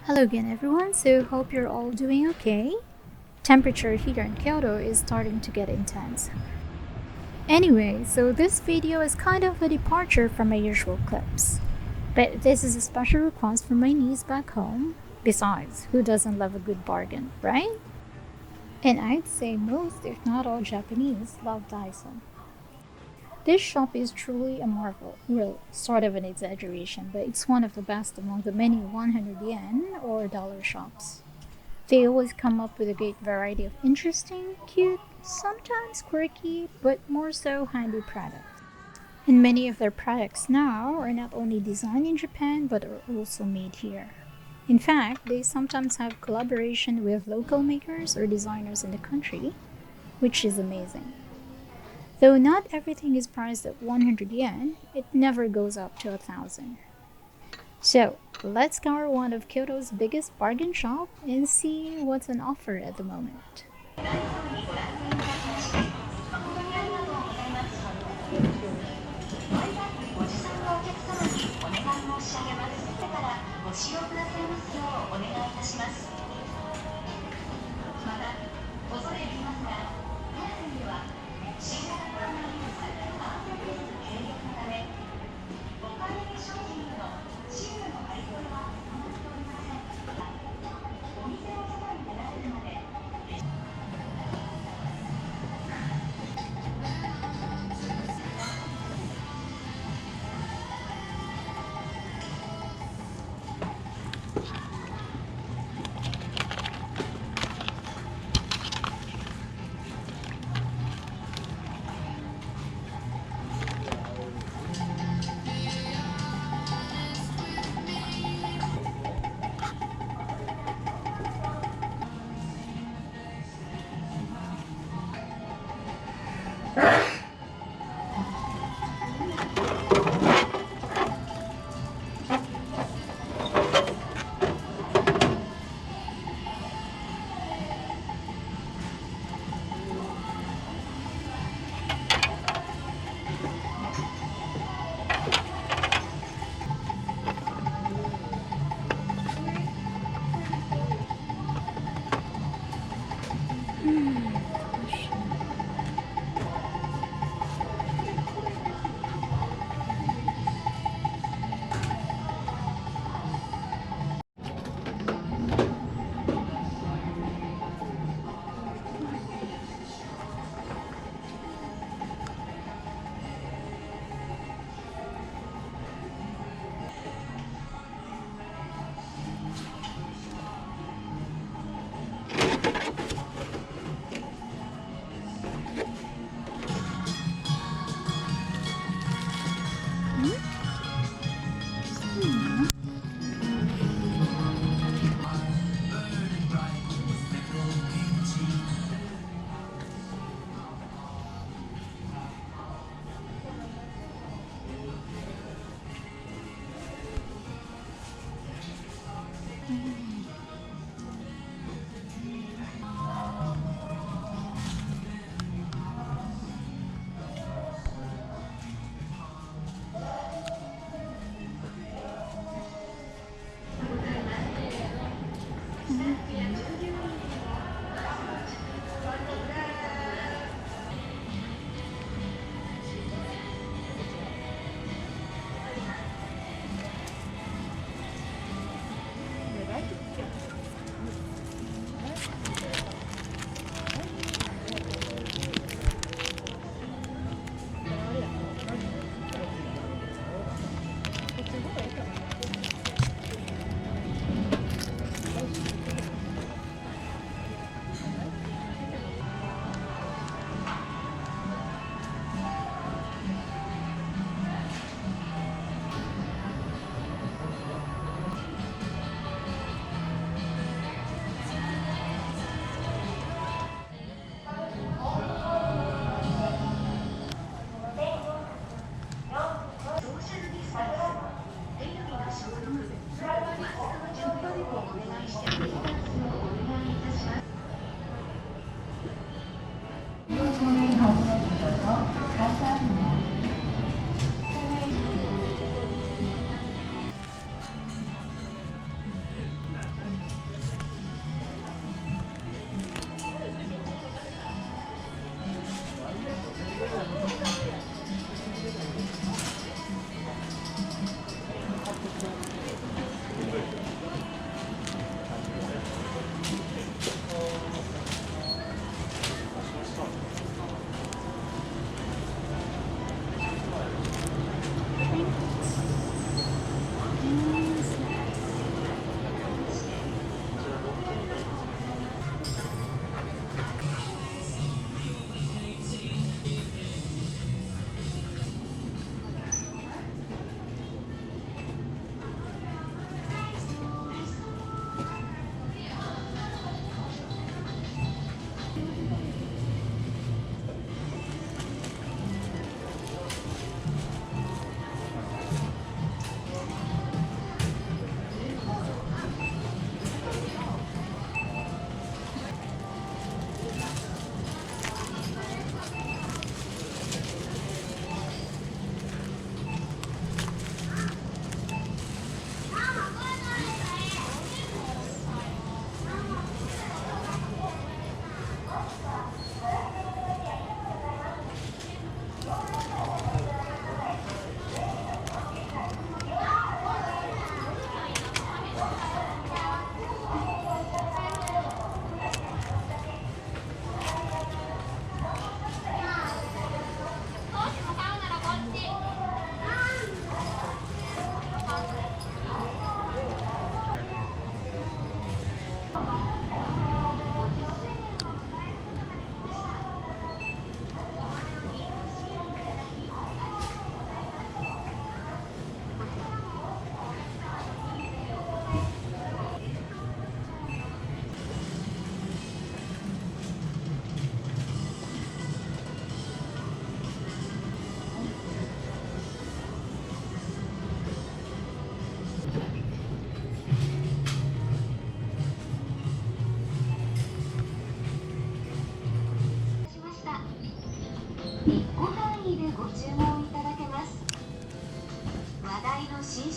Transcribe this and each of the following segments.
Hello again everyone, so hope you're all doing okay. Temperature here in Kyoto is starting to get intense. Anyway, so this video is kind of a departure from my usual clips. But this is a special request from my niece back home. Besides, who doesn't love a good bargain, right? And I'd say most, if not all Japanese, love Daiso. This shop is truly a marvel. Well, sort of an exaggeration, but it's one of the best among the many 100 yen or dollar shops. They always come up with a great variety of interesting, cute, sometimes quirky, but more so handy products. And many of their products now are not only designed in Japan but are also made here. In fact, they sometimes have collaboration with local makers or designers in the country, which is amazing. Though not everything is priced at 100 yen, it never goes up to 1,000. So, let's scour one of Kyoto's biggest bargain shop and see what's on offer at the moment.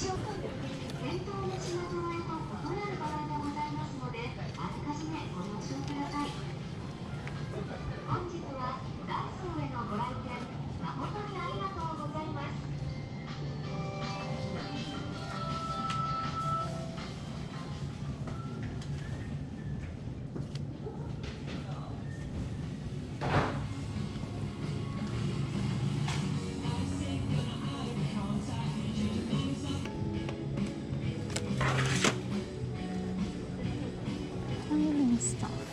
店頭の品揃えと異なる場合がございますので、あらかじめご了承ください。本日はダイソーへのご来店誠にありがとうございます。Cleaning stuff.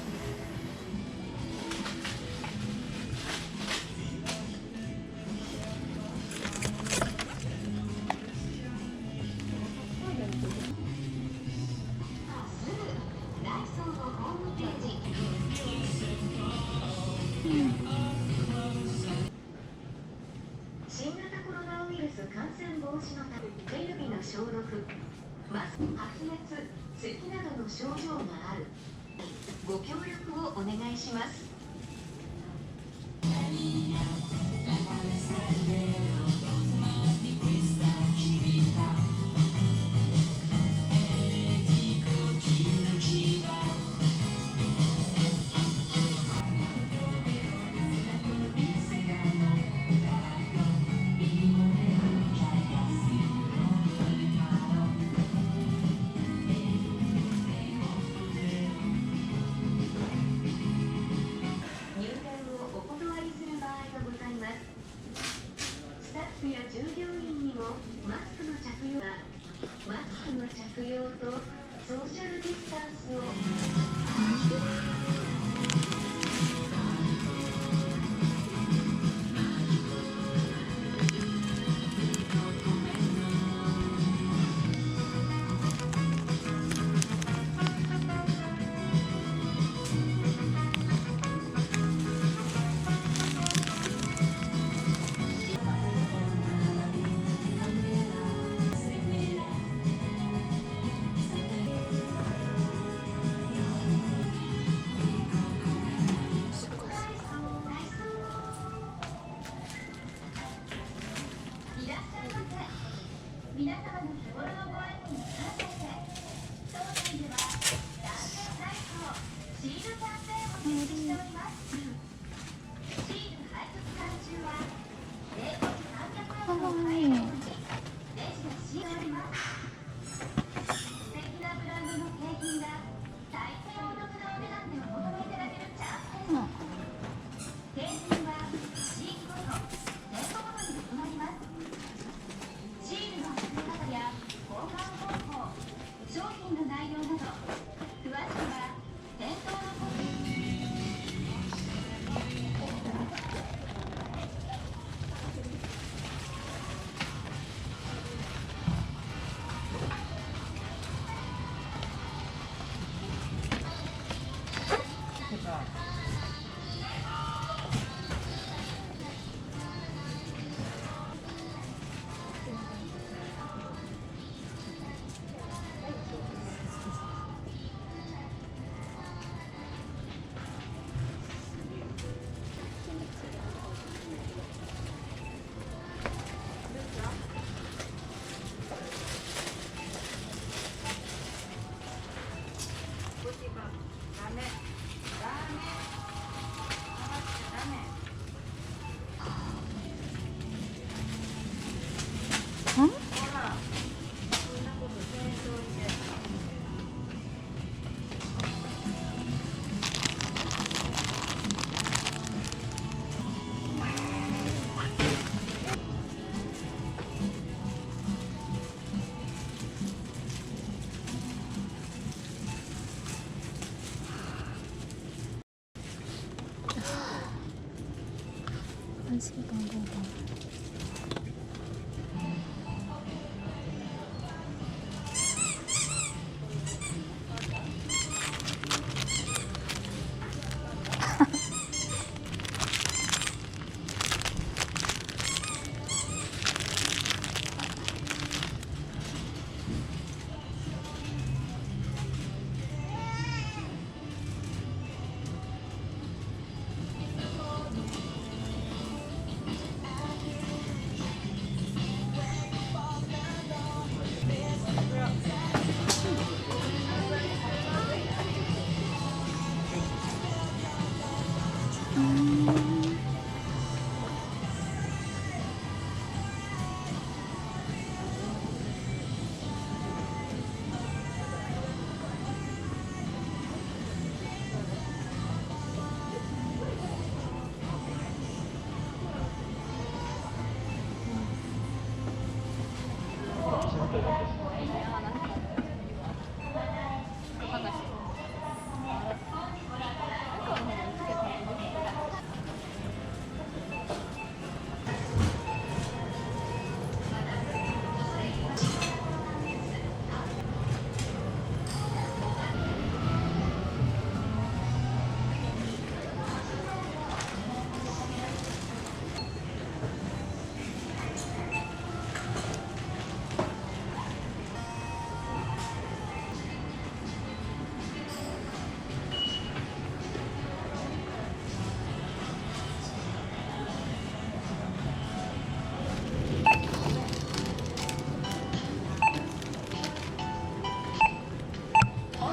本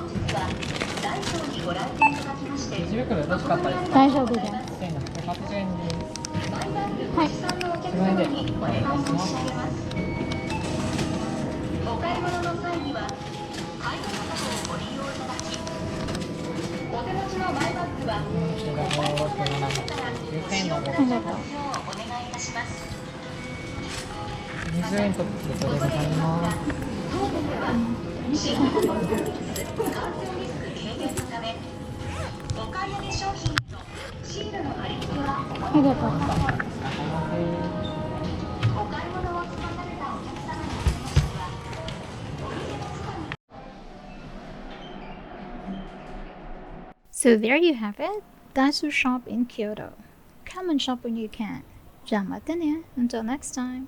日はダイソーにご来店いただきましてレジ袋よろしかったですか？大丈夫です。1780円です。マイバッグご持参のお客様にお願い申し上げます。お買い物の際には買い物箱をご利用いただき、お手持ちのマイバッグはこちらが9000円のおごご利用お願いいたします。20円ということでございます。当店では新型コロナウイルス感染リスク軽減のため、お買い上げ商品のシールの貼り付けは行っておりません。お買い物を済まされたお客様におきましては、お店の外に So there you have it. Daiso shop in Kyoto. Come and shop when you can. じゃあまたね. Until next time.